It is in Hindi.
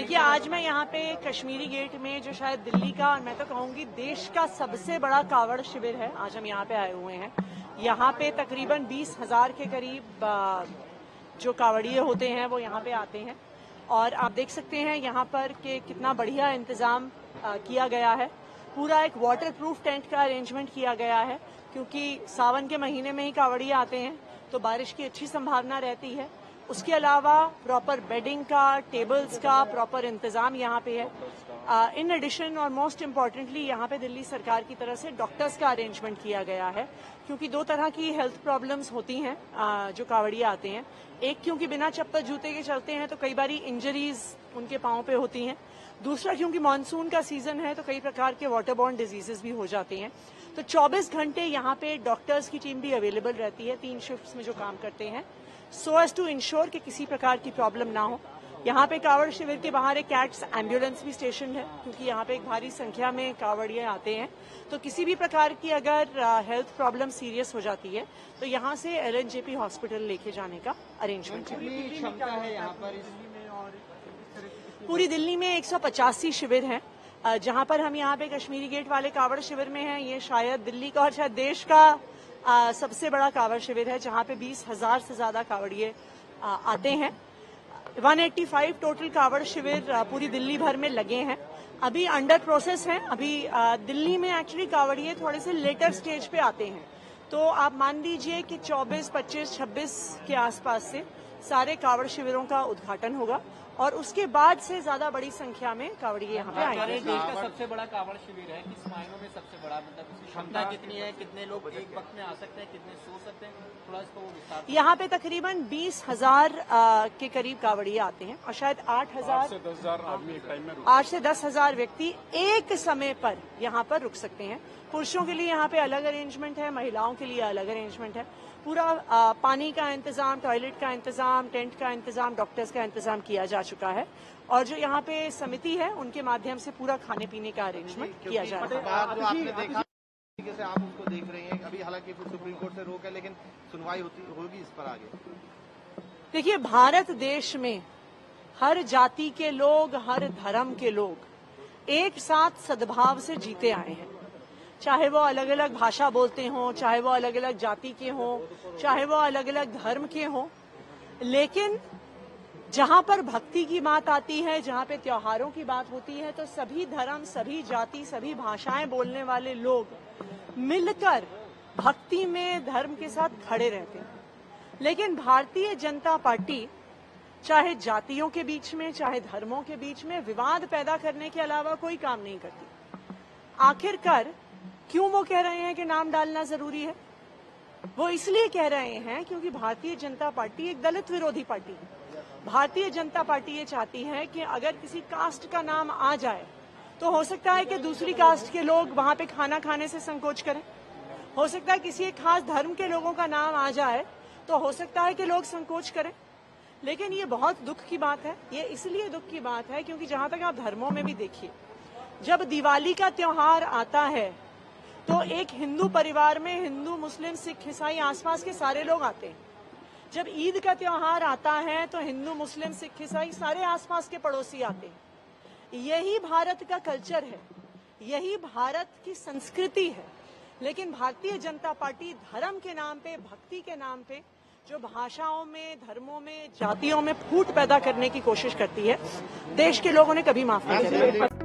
देखिए, आज मैं यहाँ पे कश्मीरी गेट में जो शायद दिल्ली का और मैं तो कहूँगी देश का सबसे बड़ा कावड़ शिविर है, आज हम यहाँ पे आए हुए हैं। यहाँ पे तकरीबन 20,000 के करीब जो कावड़िए होते हैं वो यहाँ पे आते हैं और आप देख सकते हैं यहाँ पर कि कितना बढ़िया इंतज़ाम किया गया है। पूरा एक वाटर प्रूफ टेंट का अरेंजमेंट किया गया है क्योंकि सावन के महीने में ही कावड़िए आते हैं तो बारिश की अच्छी संभावना रहती है। उसके अलावा प्रॉपर बेडिंग का, टेबल्स का प्रॉपर इंतजाम यहाँ पे है। इन एडिशन और मोस्ट इम्पॉर्टेंटली यहाँ पे दिल्ली सरकार की तरफ से डॉक्टर्स का अरेंजमेंट किया गया है क्योंकि दो तरह की हेल्थ प्रॉब्लम्स होती हैं जो कावड़िए आते हैं। एक क्योंकि बिना चप्पल जूते के चलते हैं तो कई बारी इंजरीज उनके पाँव पे होती हैं। दूसरा क्योंकि मानसून का सीजन है तो कई प्रकार के वाटरबॉर्न डिजीजेस भी हो जाते हैं। तो 24 घंटे यहाँ पे डॉक्टर्स की टीम भी अवेलेबल रहती है 3 शिफ्ट्स में जो काम करते हैं सो एज टू इंश्योर कि किसी प्रकार की प्रॉब्लम ना हो। यहाँ पे कावड़ शिविर के बाहर एक कैट्स एम्बुलेंस भी स्टेशन है क्योंकि यहाँ पे एक भारी संख्या में कावड़िए आते हैं तो किसी भी प्रकार की अगर हेल्थ प्रॉब्लम सीरियस हो जाती है तो यहाँ से LNJP हॉस्पिटल लेके जाने का अरेंजमेंट है। पूरी दिल्ली में 185 शिविर हैं जहाँ पर हम यहाँ पे कश्मीरी गेट वाले कावड़ शिविर में हैं। ये शायद दिल्ली का और शायद देश का सबसे बड़ा कावड़ शिविर है जहाँ पे 20,000 से ज्यादा कावड़िए आते हैं। 185 टोटल कावड़ शिविर पूरी दिल्ली भर में लगे हैं, अभी अंडर प्रोसेस हैं। अभी दिल्ली में एक्चुअली कावड़िए थोड़े से लेटर स्टेज पे आते हैं तो आप मान लीजिए कि 24, 25, 26 के आसपास से सारे कावड़ शिविरों का उद्घाटन होगा और उसके बाद से ज्यादा बड़ी संख्या में कावड़िए यहाँ पे आएंगे। देश का सबसे बड़ा कावड़ शिविर है, किस मायनों में सबसे बड़ा, मतलब इसकी क्षमता कितनी है, कितने लोग एक वक्त में आ सकते हैं, कितने सो सकते हैं, थोड़ा इसको विस्तार। यहाँ पे तकरीबन 20,000 के करीब कावड़िए आते हैं और शायद 8 से 10,000 व्यक्ति एक समय पर यहाँ पर रुक सकते हैं। पुरुषों के लिए यहाँ पे अलग अरेंजमेंट है, महिलाओं के लिए अलग अरेंजमेंट है। पूरा पानी का इंतजाम, टॉयलेट का इंतजाम, टेंट का इंतजाम, डॉक्टर्स का इंतजाम किया जा चुका है और जो यहाँ पे समिति है उनके माध्यम से पूरा खाने पीने का अरेंजमेंट किया जा रहा है। जो आपने देखा से आप उसको देख रही हैं, अभी हालांकि सुप्रीम कोर्ट से रोक है लेकिन सुनवाई होगी इस पर आगे। देखिए, भारत देश में हर जाति के लोग, हर धर्म के लोग एक साथ सद्भाव से जीते आए हैं, चाहे वो अलग अलग भाषा बोलते हों, चाहे वो अलग अलग जाति के हों, चाहे वो अलग अलग धर्म के हों। लेकिन जहां पर भक्ति की बात आती है, जहां पे त्योहारों की बात होती है तो सभी धर्म, सभी जाति, सभी भाषाएं बोलने वाले लोग मिलकर भक्ति में धर्म के साथ खड़े रहते हैं। लेकिन भारतीय जनता पार्टी चाहे जातियों के बीच में, चाहे धर्मों के बीच में विवाद पैदा करने के अलावा कोई काम नहीं करती। आखिरकार क्यों वो कह रहे हैं कि नाम डालना जरूरी है? वो इसलिए कह रहे हैं क्योंकि भारतीय जनता पार्टी एक दलित विरोधी पार्टी है। भारतीय जनता पार्टी ये चाहती है कि अगर किसी कास्ट का नाम आ जाए तो हो सकता है कि दूसरी कास्ट के लोग वहां पे खाना खाने से संकोच करें। हो सकता है किसी एक खास धर्म के लोगों का नाम आ जाए तो हो सकता है कि लोग संकोच करें। लेकिन ये बहुत दुख की बात है। ये इसलिए दुख की बात है क्योंकि जहां तक आप धर्मों में भी देखिए, जब दिवाली का त्योहार आता है तो एक हिंदू परिवार में हिंदू, मुस्लिम, सिख, ईसाई, आसपास के सारे लोग आते हैं। जब ईद का त्योहार आता है तो हिंदू, मुस्लिम, सिख, ईसाई सारे आसपास के पड़ोसी आते हैं। यही भारत का कल्चर है, यही भारत की संस्कृति है। लेकिन भारतीय जनता पार्टी धर्म के नाम पे, भक्ति के नाम पे जो भाषाओं में, धर्मों में, जातियों में फूट पैदा करने की कोशिश करती है, देश के लोगों ने कभी माफ नहीं किया।